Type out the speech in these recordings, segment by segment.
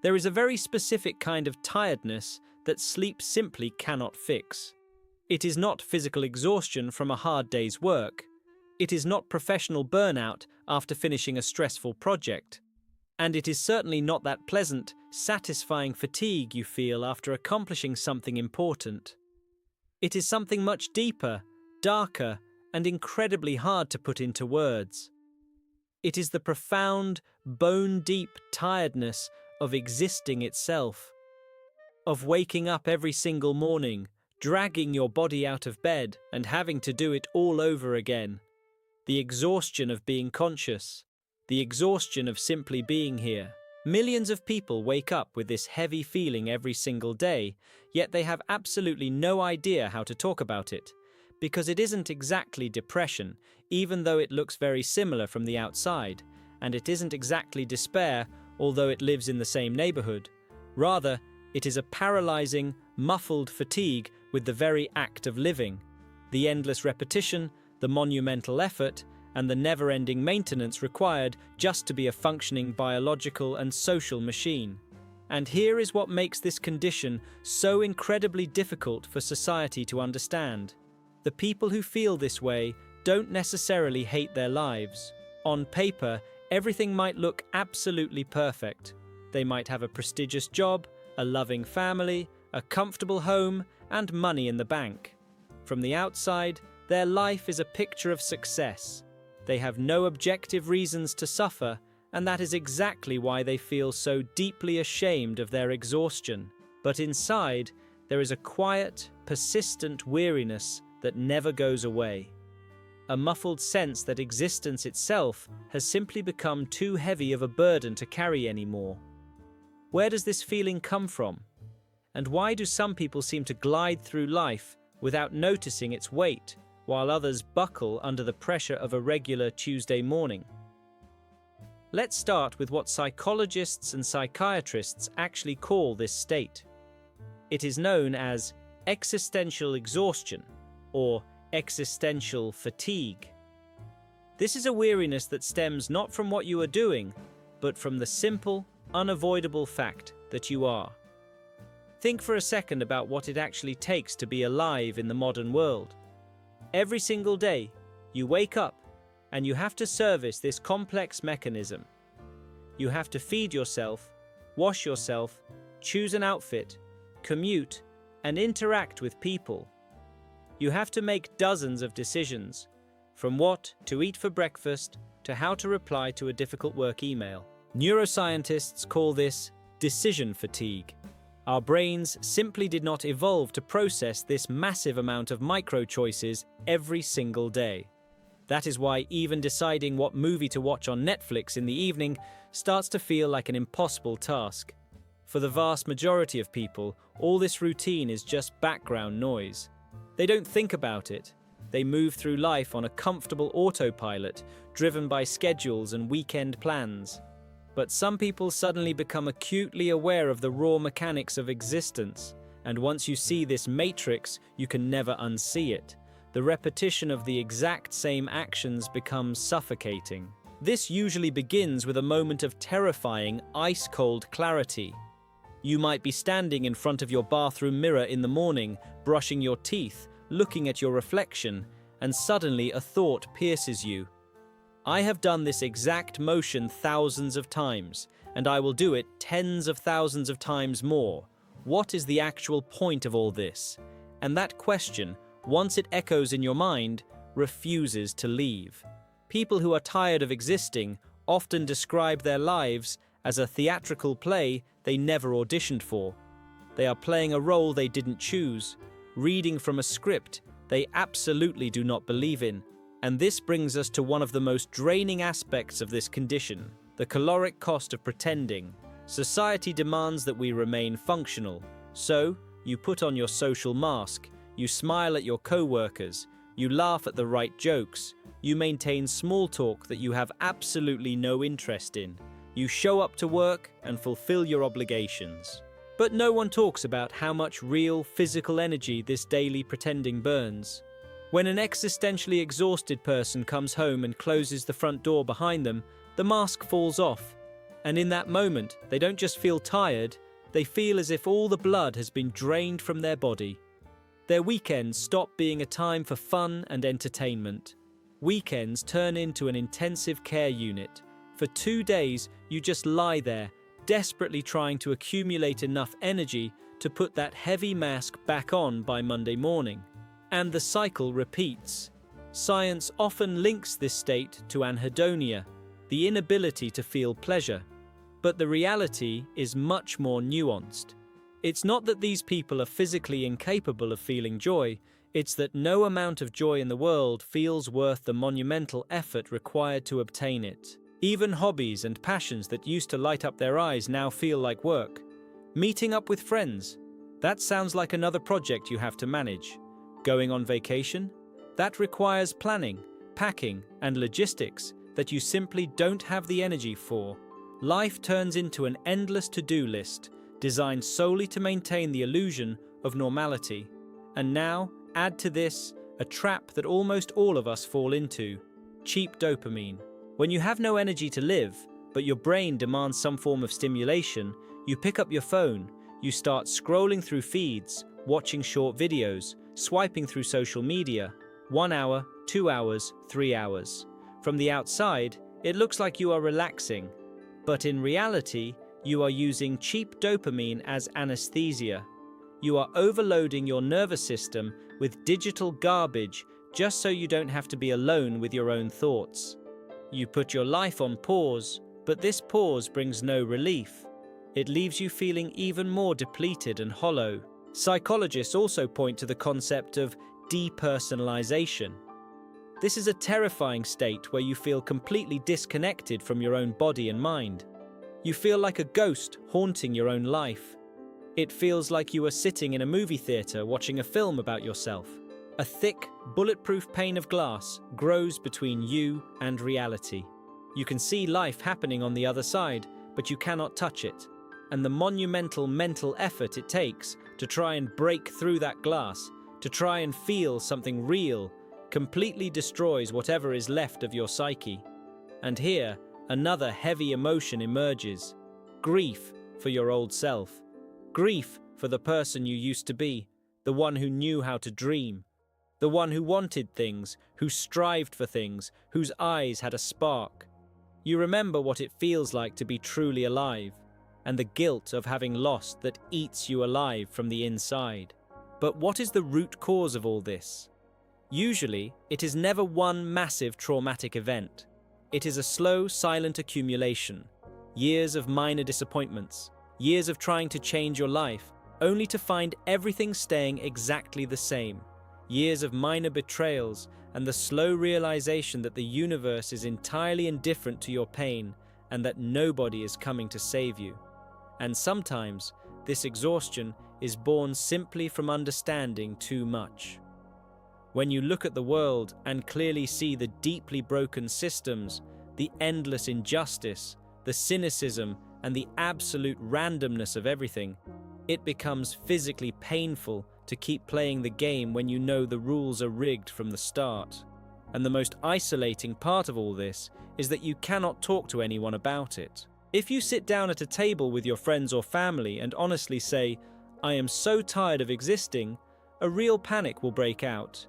There is a very specific kind of tiredness that sleep simply cannot fix. It is not physical exhaustion from a hard day's work. It is not professional burnout after finishing a stressful project. And it is certainly not that pleasant, satisfying fatigue you feel after accomplishing something important. It is something much deeper, darker, and incredibly hard to put into words. It is the profound, bone-deep tiredness of existing itself, of waking up every single morning, dragging your body out of bed and having to do it all over again. The exhaustion of being conscious, the exhaustion of simply being here. Millions of people wake up with this heavy feeling every single day, yet they have absolutely no idea how to talk about it, because it isn't exactly depression, even though it looks very similar from the outside, and it isn't exactly despair, although it lives in the same neighborhood. Rather, it is a paralyzing, muffled fatigue with the very act of living, the endless repetition, the monumental effort, and the never-ending maintenance required just to be a functioning biological and social machine. And here is what makes this condition so incredibly difficult for society to understand. The people who feel this way don't necessarily hate their lives. On paper, everything might look absolutely perfect. They might have a prestigious job, a loving family, a comfortable home, and money in the bank. From the outside, their life is a picture of success. They have no objective reasons to suffer, and that is exactly why they feel so deeply ashamed of their exhaustion. But inside, there is a quiet, persistent weariness that never goes away. A muffled sense that existence itself has simply become too heavy of a burden to carry anymore. Where does this feeling come from? And why do some people seem to glide through life without noticing its weight, while others buckle under the pressure of a regular Tuesday morning? Let's start with what psychologists and psychiatrists actually call this state. It is known as existential exhaustion, or existential fatigue. This is a weariness that stems not from what you are doing, but from the simple, unavoidable fact that you are. Think for a second about what it actually takes to be alive in the modern world. Every single day, you wake up and you have to service this complex mechanism. You have to feed yourself, wash yourself, choose an outfit, commute, and interact with people. You have to make dozens of decisions, from what to eat for breakfast to how to reply to a difficult work email. Neuroscientists call this decision fatigue. Our brains simply did not evolve to process this massive amount of micro-choices every single day. That is why even deciding what movie to watch on Netflix in the evening starts to feel like an impossible task. For the vast majority of people, all this routine is just background noise. They don't think about it. They move through life on a comfortable autopilot, driven by schedules and weekend plans. But some people suddenly become acutely aware of the raw mechanics of existence, and once you see this matrix, you can never unsee it. The repetition of the exact same actions becomes suffocating. This usually begins with a moment of terrifying, ice-cold clarity. You might be standing in front of your bathroom mirror in the morning, brushing your teeth, looking at your reflection, and suddenly a thought pierces you. I have done this exact motion thousands of times, and I will do it tens of thousands of times more. What is the actual point of all this? And that question, once it echoes in your mind, refuses to leave. People who are tired of existing often describe their lives as a theatrical play they never auditioned for. They are playing a role they didn't choose, reading from a script they absolutely do not believe in. And this brings us to one of the most draining aspects of this condition, the caloric cost of pretending. Society demands that we remain functional. So, you put on your social mask, you smile at your co-workers, you laugh at the right jokes, you maintain small talk that you have absolutely no interest in. You show up to work and fulfill your obligations. But no one talks about how much real physical energy this daily pretending burns. When an existentially exhausted person comes home and closes the front door behind them, the mask falls off, And in that moment, they don't just feel tired, they feel as if all the blood has been drained from their body. Their weekends stop being a time for fun and entertainment. Weekends turn into an intensive care unit. For 2 days, you just lie there, desperately trying to accumulate enough energy to put that heavy mask back on by Monday morning. And the cycle repeats. Science often links this state to anhedonia, the inability to feel pleasure. But the reality is much more nuanced. It's not that these people are physically incapable of feeling joy, it's that no amount of joy in the world feels worth the monumental effort required to obtain it. Even hobbies and passions that used to light up their eyes now feel like work. Meeting up with friends, that sounds like another project you have to manage. Going on vacation, that requires planning, packing, and logistics that you simply don't have the energy for. Life turns into an endless to-do list, designed solely to maintain the illusion of normality. And now, add to this, a trap that almost all of us fall into: cheap dopamine. When you have no energy to live, but your brain demands some form of stimulation, you pick up your phone, you start scrolling through feeds, watching short videos, swiping through social media. 1 hour, 2 hours, 3 hours. From the outside, it looks like you are relaxing. But in reality, you are using cheap dopamine as anesthesia. You are overloading your nervous system with digital garbage just so you don't have to be alone with your own thoughts. You put your life on pause, but this pause brings no relief. It leaves you feeling even more depleted and hollow. Psychologists also point to the concept of depersonalization. This is a terrifying state where you feel completely disconnected from your own body and mind. You feel like a ghost haunting your own life. It feels like you are sitting in a movie theater watching a film about yourself. A thick, bulletproof pane of glass grows between you and reality. You can see life happening on the other side, but you cannot touch it. And the monumental mental effort it takes to try and break through that glass, to try and feel something real, completely destroys whatever is left of your psyche. And here, another heavy emotion emerges. Grief for your old self. Grief for the person you used to be, the one who knew how to dream. The one who wanted things, who strived for things, whose eyes had a spark. You remember what it feels like to be truly alive, and the guilt of having lost that eats you alive from the inside. But what is the root cause of all this? Usually, it is never one massive traumatic event. It is a slow, silent accumulation. Years of minor disappointments, years of trying to change your life, only to find everything staying exactly the same. Years of minor betrayals and the slow realization that the universe is entirely indifferent to your pain and that nobody is coming to save you. And sometimes, this exhaustion is born simply from understanding too much. When you look at the world and clearly see the deeply broken systems, the endless injustice, the cynicism, and the absolute randomness of everything, it becomes physically painful to keep playing the game when you know the rules are rigged from the start. And the most isolating part of all this is that you cannot talk to anyone about it. If you sit down at a table with your friends or family and honestly say, "I am so tired of existing," a real panic will break out.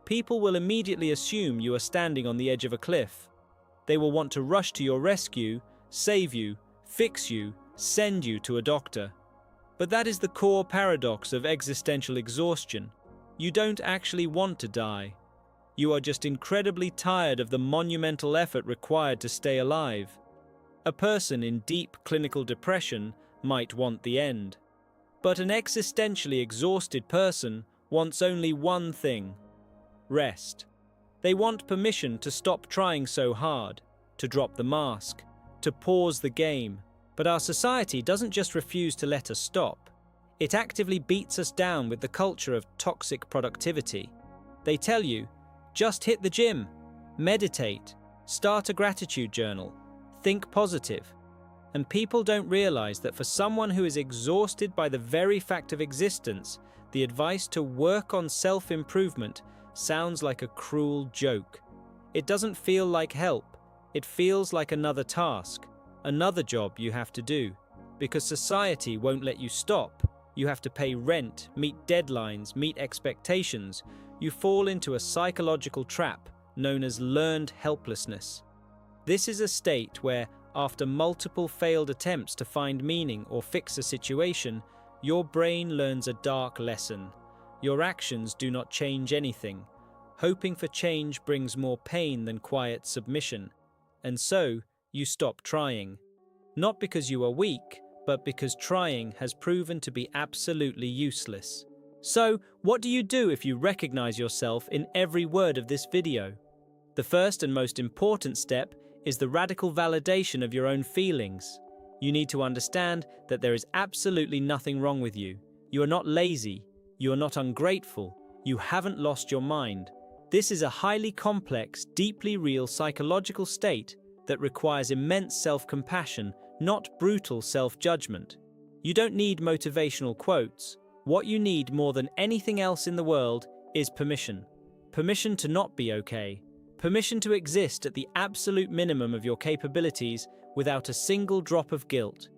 People will immediately assume you are standing on the edge of a cliff. They will want to rush to your rescue, save you, fix you, send you to a doctor. But that is the core paradox of existential exhaustion. You don't actually want to die. You are just incredibly tired of the monumental effort required to stay alive. A person in deep clinical depression might want the end. But an existentially exhausted person wants only one thing: rest. They want permission to stop trying so hard, to drop the mask, to pause the game. But our society doesn't just refuse to let us stop. It actively beats us down with the culture of toxic productivity. They tell you, just hit the gym, meditate, start a gratitude journal, think positive. And people don't realize that for someone who is exhausted by the very fact of existence, the advice to work on self-improvement sounds like a cruel joke. It doesn't feel like help. It feels like another task, another job you have to do. Because society won't let you stop. You have to pay rent, meet deadlines, meet expectations. You fall into a psychological trap known as learned helplessness. This is a state where, after multiple failed attempts to find meaning or fix a situation, your brain learns a dark lesson. Your actions do not change anything. Hoping for change brings more pain than quiet submission. And so, you stop trying. Not because you are weak, but because trying has proven to be absolutely useless. So, what do you do if you recognize yourself in every word of this video? The first and most important step is the radical validation of your own feelings. You need to understand that there is absolutely nothing wrong with you. You are not lazy. You are not ungrateful. You haven't lost your mind. This is a highly complex, deeply real psychological state that requires immense self-compassion, not brutal self-judgment. You don't need motivational quotes. What you need more than anything else in the world is permission. Permission to not be okay. Permission to exist at the absolute minimum of your capabilities without a single drop of guilt.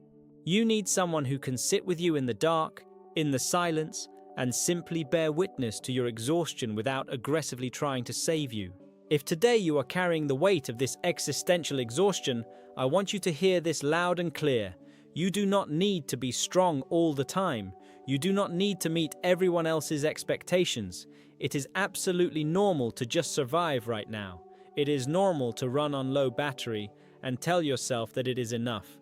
You need someone who can sit with you in the dark, in the silence, and simply bear witness to your exhaustion without aggressively trying to save you. If today you are carrying the weight of this existential exhaustion, I want you to hear this loud and clear. You do not need to be strong all the time. You do not need to meet everyone else's expectations. It is absolutely normal to just survive right now. It is normal to run on low battery and tell yourself that it is enough.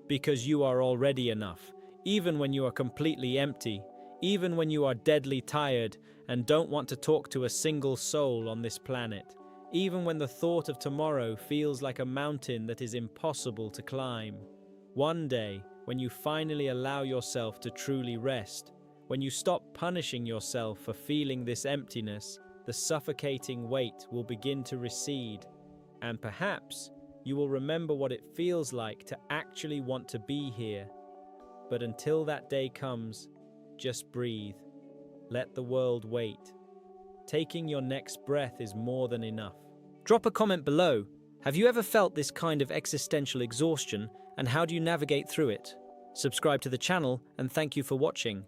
Because you are already enough, even when you are completely empty, even when you are deadly tired and don't want to talk to a single soul on this planet. Even when the thought of tomorrow feels like a mountain that is impossible to climb. One day, when you finally allow yourself to truly rest, when you stop punishing yourself for feeling this emptiness, the suffocating weight will begin to recede, and perhaps you will remember what it feels like to actually want to be here. But until that day comes, just breathe. Let the world wait. Taking your next breath is more than enough. Drop a comment below. Have you ever felt this kind of existential exhaustion, and how do you navigate through it? Subscribe to the channel, and thank you for watching.